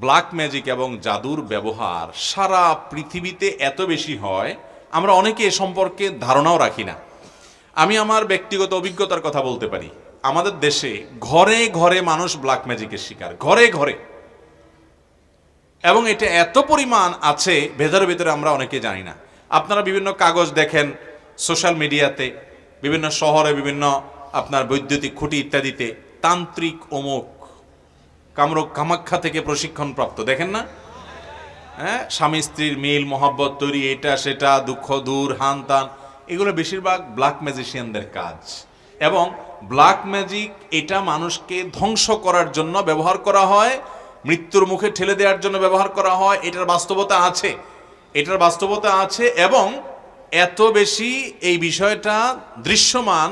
Black magic এবং জাদুর ব্যবহার সারা পৃথিবীতে এত বেশি হয়, আমরা অনেকে এ সম্পর্কে ধারণাও রাখি না। আমি আমার ব্যক্তিগত অভিজ্ঞতার কথা বলতে পারি। আমাদের দেশে ঘরে ঘরে মানুষ ব্ল্যাক ম্যাজিকের শিকার, ঘরে ঘরে, এবং এটা এত পরিমাণ আছে ভেতরে ভেতরে আমরা অনেকে জানি না। আপনারা বিভিন্ন কাগজ দেখেন সোশ্যাল মিডিয়াতে, বিভিন্ন শহরে, বিভিন্ন আপনার বৈদ্যুতিক খুঁটি ইত্যাদিতে তান্ত্রিক অমুক কামাখ্যা থেকে প্রশিক্ষণপ্রাপ্ত, দেখেন না? হ্যাঁ, স্বামী স্ত্রীর মিল মহব্বত তৈরি, এটা সেটা, দুঃখ দূর, হান তান, এগুলো বেশিরভাগ ব্ল্যাক ম্যাজিশিয়ানদের কাজ। এবং ব্ল্যাক ম্যাজিক এটা মানুষকে ধ্বংস করার জন্য ব্যবহার করা হয়, মৃত্যুর মুখে ঠেলে দেওয়ার জন্য ব্যবহার করা হয়। এটার বাস্তবতা আছে, এটার বাস্তবতা আছে। এবং এত বেশি এই বিষয়টা দৃশ্যমান,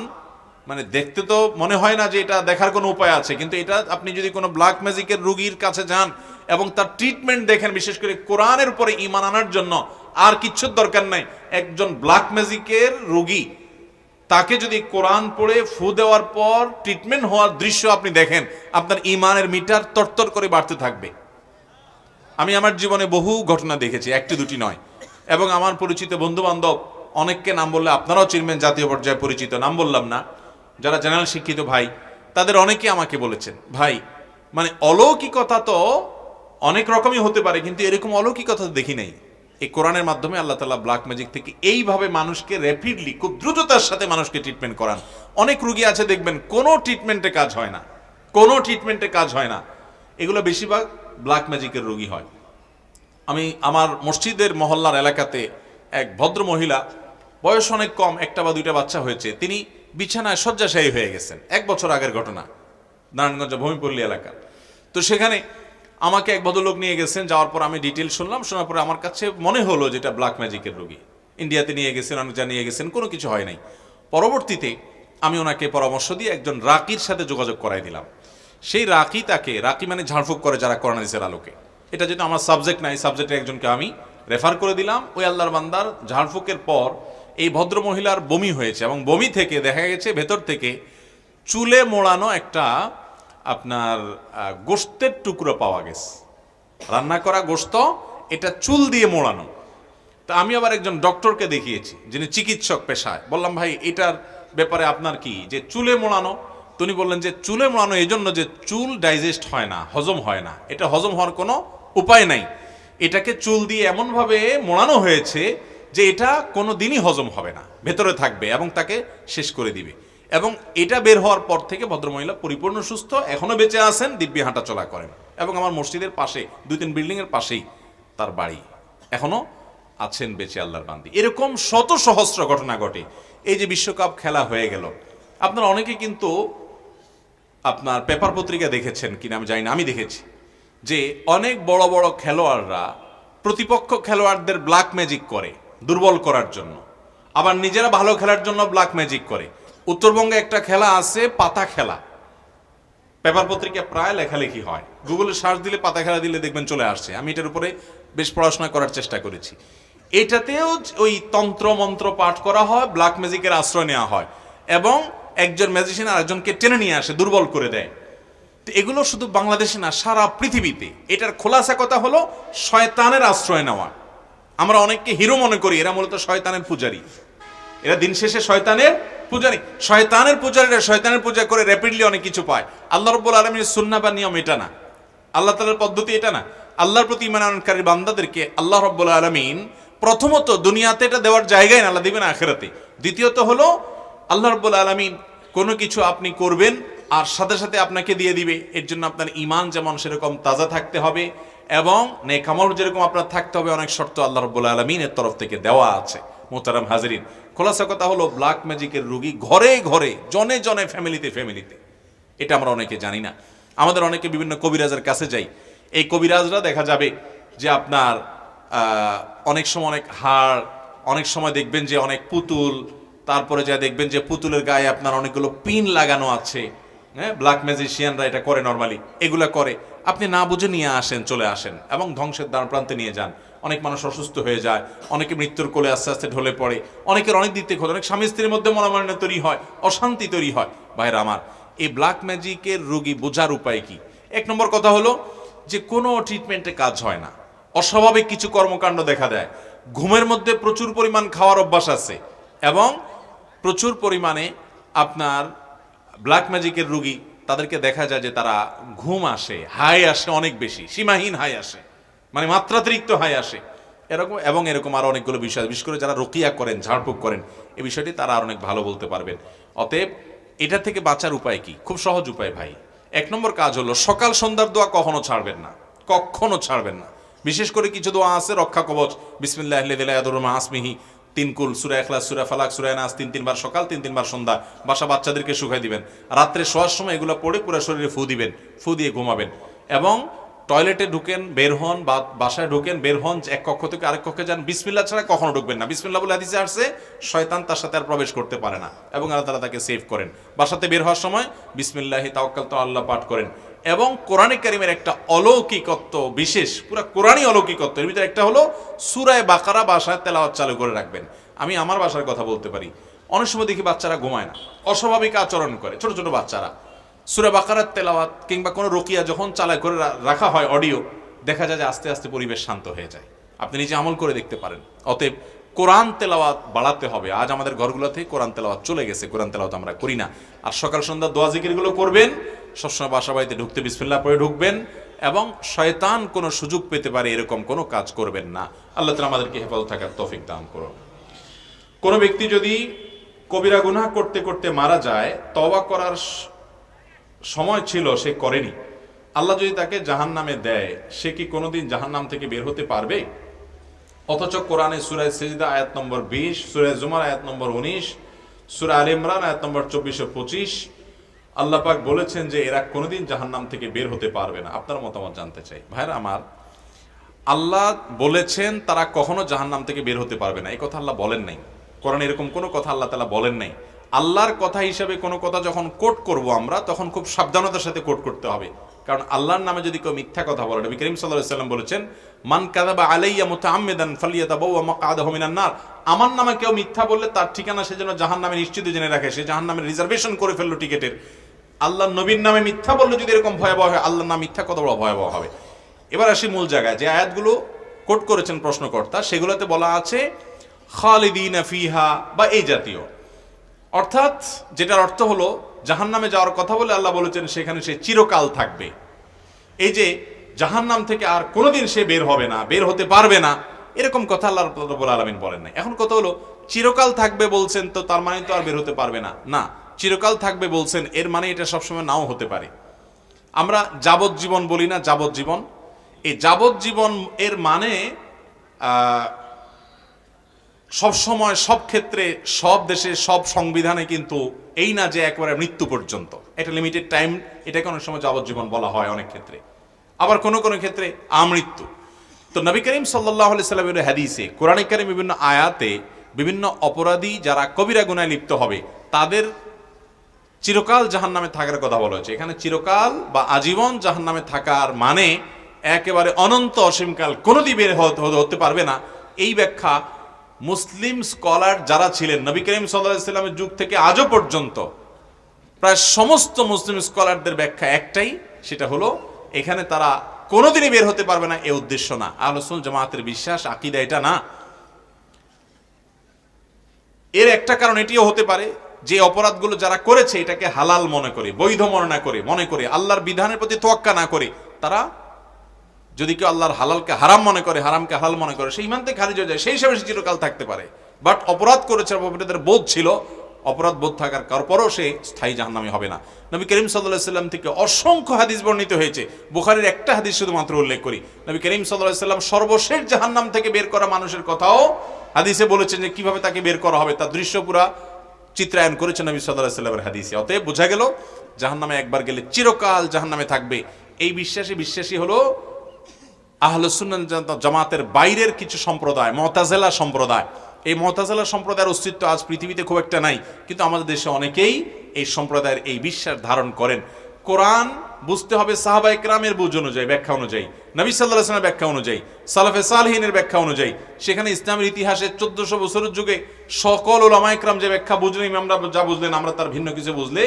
মানে দেখতে তো মনে হয় না যে এটা দেখার কোনো উপায় আছে, কিন্তু এটা আপনি যদি কোনো ব্ল্যাক ম্যাজিকের রোগীর কাছে যান এবং তার ট্রিটমেন্ট দেখেন, বিশেষ করে কোরআনের উপরে ঈমান আনার জন্য, আর কিচ্ছুর দরকার নাই। একজন ব্ল্যাক ম্যাজিকের রোগী, তাকে যদি কোরআন পড়ে ফু দেওয়ার পর ট্রিটমেন্ট হওয়ার দৃশ্য আপনি দেখেন, আপনার ঈমানের মিটার তরতর করে বাড়তে থাকবে। আমি আমার জীবনে বহু ঘটনা দেখেছি, একটি দুটি নয়। এবং আমার পরিচিত বন্ধু বান্ধব অনেককে নাম বললে আপনারাও চিনবেন, জাতীয় পর্যায়ে পরিচিত, নাম বললাম না, যারা জেনারেল শিক্ষিত ভাই, তাদের অনেকে আমাকে বলেছেন, ভাই মানে অলৌকিকতা তো অনেক রকমই হতে পারে, কিন্তু এরকম অলৌকিকতা দেখি নাই। এই কোরআনের মাধ্যমে আল্লাহ তাআলা ব্ল্যাক ম্যাজিক থেকে এইভাবে মানুষকে র্যাপিডলি, খুব দ্রুততার সাথে মানুষকে ট্রিটমেন্ট করান। অনেক রুগী আছে দেখবেন কোনো ট্রিটমেন্টে কাজ হয় না, কোনো ট্রিটমেন্টে কাজ হয় না। এগুলো বেশিরভাগ ব্ল্যাক ম্যাজিকের রোগী হয়। আমি আমার মসজিদের মহল্লার এলাকাতে এক ভদ্র মহিলা, বয়স অনেক কম, একটা বা দুইটা বাচ্চা হয়েছে, তিনি বিছানায় শয্যাশায়ী হয়ে গেছেন। 1 বছর আগের ঘটনা, নারায়ণগঞ্জ ভূমিপল্লী এলাকা। তো সেখানে আমাকে এক ভদ্রলোক নিয়ে গেছেন, যাওয়ার পর আমি ডিটেল শুনলাম। শোনার পরে আমার কাছে মনে হলো যেটা ব্ল্যাক ম্যাজিকের রোগী। ইন্ডিয়াতে নিয়ে গেছেন, অনেক জানিয়ে গেছেন, কোনো কিছু হয় নাই। পরবর্তীতে আমি ওনাকে পরামর্শ দিয়ে একজন রাকির সাথে যোগাযোগ করাই দিলাম। সেই রাকি, তাকে, রাকি মানে ঝাড়ফুঁক করে যারা কোরআন হাদিসের আলোকে, এটা যেটা আমার সাবজেক্ট নাই, সাবজেক্টের একজনকে আমি রেফার করে দিলাম। ওই আল্লাহর বান্দার ঝাড়ফুঁকের পর এই ভদ্র মহিলার বমি হয়েছে, এবং বমি থেকে দেখা গেছে ভেতর থেকে চুলে মোড়ানো একটা আপনার গোশতের টুকরো পাওয়া গেছে, রান্না করা গোশত, এটা চুল দিয়ে মোড়ানো। তা আমি আবার একজন ডক্টরকে দেখিয়েছি, যিনি চিকিৎসক পেশায়। বললাম, ভাই এটার ব্যাপারে আপনার কি, যে চুলে মোড়ানো? তিনি বললেন যে চুলে মোড়ানো এই জন্য যে চুল ডাইজেস্ট হয় না, হজম হয় না, এটা হজম হওয়ার কোনো উপায় নাই। এটাকে চুল দিয়ে এমনভাবে মোড়ানো হয়েছে যে এটা কোনো দিনই হজম হবে না, ভেতরে থাকবে এবং তাকে শেষ করে দিবে। এবং এটা বের হওয়ার পর থেকে ভদ্রমহিলা পরিপূর্ণ সুস্থ, এখনো বেঁচে আছেন, দিব্যি হাঁটা চলা করেন। এবং আমার মসজিদের পাশে 2-3 বিল্ডিংয়ের পাশেই তার বাড়ি, এখনো আছেন বেঁচে আল্লাহর বান্দি। এরকম শত সহস্র ঘটনা ঘটে। এই যে বিশ্বকাপ খেলা হয়ে গেল, আপনারা অনেকে কিন্তু আপনার পেপার পত্রিকা দেখেছেন কিনা আমি জানি না, আমি দেখেছি যে অনেক বড় বড় খেলোয়াড়রা প্রতিপক্ষ খেলোয়াড়দের ব্ল্যাক ম্যাজিক করে দুর্বল করার জন্য, আবার নিজেরা ভালো খেলার জন্য ব্ল্যাক ম্যাজিক করে। উত্তরবঙ্গে একটা খেলা আছে, পাতা খেলা, পেপার পত্রিকা প্রায় লেখালেখি হয়, গুগলে সার্চ দিলে পাতা খেলা দিলে দেখবেন চলে আসছে। আমি এটার উপরে বেশ পড়াশোনা করার চেষ্টা করেছি। এটাতেও ওই তন্ত্র মন্ত্র পাঠ করা হয়, ব্ল্যাক ম্যাজিকের আশ্রয় নেওয়া হয়, এবং একজন ম্যাজিশিয়ান আরেকজনকে টেনে নিয়ে আসে, দুর্বল করে দেয়। তো এগুলো শুধু বাংলাদেশে না, সারা পৃথিবীতে। এটার খোলাসা কথা হলো শয়তানের আশ্রয় নেওয়া। আমরা অনেককে হিরো মনে করি, এরা মূলত শয়তানের পূজারী। এরা দিন শেষে শয়তানের পূজারী। শয়তানের পূজারীরা শয়তানের পূজা করে র্যাপিডলি অনেক কিছু পায়। আল্লাহ রাব্বুল আলামিনের সুন্নাহ বা নিয়ম এটা না, আল্লাহ তাআলার পদ্ধতি এটা না। আল্লাহর প্রতি ঈমান আনয়নকারী বান্দাদেরকে আল্লাহ রাব্বুল আলামিন প্রথমত দুনিয়াতে এটা দেওয়ার জায়গায় না, আল্লাহ দিবেন আখিরাতে। দ্বিতীয়ত হলো আল্লাহ রাব্বুল আলামিন কোনো কিছু আপনি করবেন আর সাথে সাথে আপনাকে দিয়ে দিবে। এর জন্য আপনার ঈমান যেমন সেরকম তাজা থাকতে হবে, এবং নেক আমল যেরকম আপনার থাকতে হবে, অনেক শর্ত আল্লাহ রাব্বুল আলামিনের তরফ থেকে দেওয়া আছে। মোহতারাম হাজিরিন, খোলাসা কথা হলো ব্ল্যাক ম্যাজিকের রোগী ঘরে ঘরে, জনে জনে, ফ্যামিলিতে ফ্যামিলিতে। এটা আমরা অনেকে জানি না। আমাদের অনেকে বিভিন্ন কবিরাজের কাছে যাই। এই কবিরাজরা দেখা যাবে যে আপনার অনেক সময় অনেক হাড়, অনেক সময় দেখবেন যে অনেক পুতুল, তারপরে যা দেখবেন যে পুতুলের গায়ে আপনার অনেকগুলো পিন লাগানো আছে। হ্যাঁ, ব্ল্যাক ম্যাজিশিয়ানরা এটা করে নর্মালি, এগুলা করে। আপনি না বুঝে নিয়ে আসেন, চলে আসেন এবং ধ্বংসের দ্বার প্রান্তে নিয়ে যান। অনেক মানুষ অসুস্থ হয়ে যায়, অনেকে মৃত্যুর কোলে আস্তে আস্তে ঢলে পড়ে, অনেকের অনেক দিক থেকে, অনেক স্বামী স্ত্রীর মধ্যে মনোমালিন্য তৈরি হয়, অশান্তি তৈরি হয়। ভাইরা আমার, এই ব্ল্যাক ম্যাজিকের রোগী বোঝার উপায় কি? 1 নম্বর কথা হলো যে কোনো ট্রিটমেন্টে কাজ হয় না, অস্বাভাবিক কিছু কর্মকাণ্ড দেখা দেয়, ঘুমের মধ্যে প্রচুর পরিমাণ খাওয়ার অভ্যাস আছে, এবং প্রচুর পরিমাণে আপনার ব্ল্যাক ম্যাজিকের রুগী, তাদেরকে দেখা যায় যে তারা ঘুম আসে, হাই আসে অনেক বেশি, সীমাহীন হাই আসে, মানে মাত্রাতিরিক্ত হাই আসে এরকম, এবং এরকম আরো অনেকগুলো বিষয়, বিশেষ করে যারা রুকিয়া করেন, ঝাড়ফুঁক করেন, এই বিষয়টি তারা আর অনেক ভালো বলতে পারবেন। অতএব এটা থেকে বাঁচার উপায় কি? খুব সহজ উপায় ভাই। এক নম্বর কাজ হলো সকাল সন্ধ্যার দোয়া কখনো ছাড়বেন না, কখনো ছাড়বেন না। বিশেষ করে কিছু দোয়া আছে, রক্ষা কবচ, বিসমিল্লাহ আসমিহি, 3 কুল, সূরা ইখলাস, সূরা ফালাক, সূরা নাস, 3 বার সকাল, 3 বার সন্ধ্যা, বাসা বাচ্চাদেরকে শুকাই দিবেন, রাত্রে শোয়ার সময় এগুলো পড়ে পুরো শরীরে ফু দিবেন, ফু দিয়ে ঘুমাবেন। এবং টয়লেটে ঢুকেন, বের হন, বা বাসায় ঢুকেন, বের হন, এক কক্ষ থেকে আরেক কক্ষে যান, বিসমিল্লাহ ছাড়া কখনো ঢুকবেন না। বিসমিল্লাহ বলে হাদিসে আসছে শয়তান তার সাথে আর প্রবেশ করতে পারে না, এবং আল্লাহ তাআলা তাকে সেভ করেন। বাসাতে বের হওয়ার সময় বিসমিল্লাহি তাওয়াক্কালতু আল্লাহ পাঠ করেন। এবং কোরআনে কারীমের একটা অলৌকিকত্ব, বিশেষ পুরো কোরআনই অলৌকিকত্ব, এর ভিতরে একটা হলো সূরা বাকারা বাসায় তেলাওয়াত চালু করে রাখবেন। আমি আমার বাসার কথা বলতে পারি, অনেক সময় দেখি বাচ্চারা ঘুমায় না, অস্বাভাবিক আচরণ করে, ছোট ছোট বাচ্চারা। সূরা বাকারার তেলাওয়াত কিংবা কোনো রুকিয়া যখন চালায় করে রাখা হয় অডিও, দেখা যায় যে আস্তে আস্তে পরিবেশ শান্ত হয়ে যায়। আপনি নিজে আমল করে দেখতে পারেন। অতএব কোরআন তেলাওয়াত বাড়াতে হবে। আজ আমাদের ঘরগুলো থেকে কোরআন তেলাওয়াত চলে গেছে, কোরআন তেলাওয়াত আমরা করি না। আর সকাল সন্ধ্যা দোয়া জিকিরগুলো করবেন, সবসময় বাসা বাড়িতে ঢুকতে বিসমিল্লাহ পড়ে ঢুকবেন, এবং শয়তান কোনো সুযোগ পেতে পারে এরকম কোনো কাজ করবেন না। আল্লাহ তাআলা আমাদেরকে হেফাজত থাকার তৌফিক দান করুন। কোনো ব্যক্তি যদি কবিরা গুনাহ করতে করতে মারা যায়, তওবা করার সময় ছিল, সে করেনি, আল্লাহ যদি তাকে জাহান্নামে দেয়, সে কি কোনোদিন জাহান্নাম থেকে বের হতে পারবে? অথচ কোরআনে সূরা সিজদা আয়াত নম্বর 20, সূরা জুমার আয়াত নম্বর 19, সূরা আলে ইমরান আয়াত নম্বর 24 ও 25 আল্লাহ পাক বলেছেন যে এরা কোনোদিন জাহান্নাম থেকে বের হতে পারবে না। আপনার মতামত জানতে চাই ভাইরা আমার। আল্লাহ বলেছেন তারা কখনো জাহান্নাম থেকে বের হতে পারবে না, এই কথা আল্লাহ বলেন নাই। কোরআনে এরকম কোনো কথা আল্লাহ তাআলা বলেন নাই। আল্লাহর কথা হিসাবে কোনো কথা যখন কোট করব আমরা, তখন খুব সাবধানতার সাথে কোট করতে হবে। কারণ আল্লাহর নামে যদি কেউ মিথ্যা কথা বলে, নবী করিম সাল্লাল্লাহু আলাইহি ওয়াসাল্লাম বলেছেন, মান কাযাবা আলাইয়া মুতাআম্মিদান ফালিয়াতাবাওয়া মাকআদাহু মিনান নার। আমার নামে কেউ মিথ্যা বললে তার ঠিকানা সে যেন জাহান্নামে নিশ্চিত জেনে রাখে, সে জাহান্নামের রিজার্ভেশন করে ফেললো টিকেটের। আল্লাহর নবীর নামে মিথ্যা বললে যদি এরকম ভয়াবহ হয়, আল্লাহর নামে মিথ্যা কত বড় ভয়াবহ হবে। এবার আসি মূল জায়গায়। যে আয়াতগুলো কোট করেছেন প্রশ্নকর্তা, সেগুলোতে বলা আছে খালিদিনা ফিহা বা এই জাতীয়, অর্থাৎ যেটার অর্থ হলো জাহান্নামে যাওয়ার কথা বলে আল্লাহ বলেছেন সেখানে সে চিরকাল থাকবে। এই যে জাহান্নাম থেকে আর কোনোদিন সে বের হবে না, বের হতে পারবে না, এরকম কথা আল্লাহ রাব্বুল আলামিন বলেন নাই। এখন কথা হলো চিরকাল থাকবে বলছেন, তো তার মানে তো আর বের হতে পারবে না? না, চিরকাল থাকবে বলছেন, এর মানে এটা সবসময় নাও হতে পারে। আমরা যাবজ্জীবন বলি না, যাবজ্জীবন। এই যাবজ্জীবন এর মানে সব সময়, সব ক্ষেত্রে, সব দেশে, সব সংবিধানে কিন্তু এই না যে একবারে মৃত্যু পর্যন্ত, এটা লিমিটেড টাইম, এটাকে অনেক সময় যাবজ্জীবন বলা হয় অনেক ক্ষেত্রে, আবার কোনো কোনো ক্ষেত্রে আমৃত্যু। তো নবী করিম সাল্লাল্লাহু আলাইহি সাল্লামের হাদিসে, কোরআনে কারীম বিভিন্ন আয়াতে বিভিন্ন অপরাধী যারা কবিরা গুনায় লিপ্ত হবে তাদের চিরকাল জাহান্নামে থাকার কথা বলা হয়েছে। এখানে চিরকাল বা আজীবন জাহান্নামে থাকার মানে একেবারে অনন্ত অসীমকাল কোনোদিন বের হতে পারবে না। এই ব্যাখ্যা মুসলিম স্কলার যারা ছিলেন নবী করিম সাল্লাল্লাহু আলাইহি সাল্লামের যুগ থেকে আজও পর্যন্ত, প্রায় সমস্ত মুসলিম স্কলারদের ব্যাখ্যা একটাই, সেটা হলো এখানে তারা কোনোদিনই বের হতে পারবে না, এ উদ্দেশ্য না। আহলে সুন্নাত জামাতের বিশ্বাস, আকীদা এটা না। এর একটা কারণ এটিও হতে পারে যে অপরাধগুলো যারা করেছে এটাকে হালাল মনে করে, বৈধ মনে করে, আল্লাহর বিধানের প্রতি তোয়াক্কা না করে, তারা যদি কেউ আল্লাহর হালালকে হারাম মনে করে, হারামকে হালাল মনে করে, সেই ইমান থেকে খারিজ হয়ে যায়, সেই হিসাবে সে চিরকাল থাকতে পারে। বাট অপরাধ করেছে, অপরাধের বোধ ছিল, অপরাধ বোধ থাকার পরও সে স্থায়ী জাহান্নামী হবে না। নবী করিম সাল্লাল্লাহু আলাইহি সাল্লাম থেকে অসংখ্য হাদিস বর্ণিত হয়েছে, বুখারীর একটা হাদিস শুধুমাত্র উল্লেখ করি। নবী করিম সাল্লাল্লাহু আলাইহি সাল্লাম সর্বশেষ জাহান্নাম থেকে বের করা মানুষের কথাও হাদিসে বলেছেন যে কিভাবে তাকে বের করা হবে, তার দৃশ্য পুরা চিত্রায়ন করেছেন নবী সাল্লাল্লাহু আলাইহি সাল্লামের হাদিসে। অতএব বোঝা গেল জাহান্নামে একবার গেলে চিরকাল জাহান্নামে থাকবে, এই বিশ্বাসী হলো আহলুস সুন্নাত জামাতের বাইরের কিছু সম্প্রদায়, মুতাজিলা সম্প্রদায়। এই মুতাজিলা সম্প্রদায়ের অস্তিত্ব আজ পৃথিবীতে খুব একটা নাই, কিন্তু আমাদের দেশে অনেকেই এই সম্প্রদায়ের এই বিশ্বাস ধারণ করেন। কোরআন বুঝতে হবে সাহাবায়ে কেরামের বুঝ অনুযায়ী, ব্যাখ্যা অনুযায়ী, নবী সাল্লাল্লাহু আলাইহি ওয়াসাল্লামের ব্যাখ্যা অনুযায়ী, সালাফে সালেহিনের ব্যাখ্যা অনুযায়ী। সেখানে ইসলামের ইতিহাসে 1400 বছরের যুগে সকল উলামায়ে কেরাম যে ব্যাখ্যা বুঝলেন, আমরা যা বুঝলেন, আমরা তার ভিন্ন কিছু বুঝলে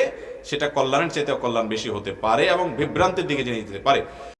সেটা কল্যাণের চাইতে অকল্যাণ বেশি হতে পারে এবং বিভ্রান্তির দিকে নিয়ে যেতে পারে।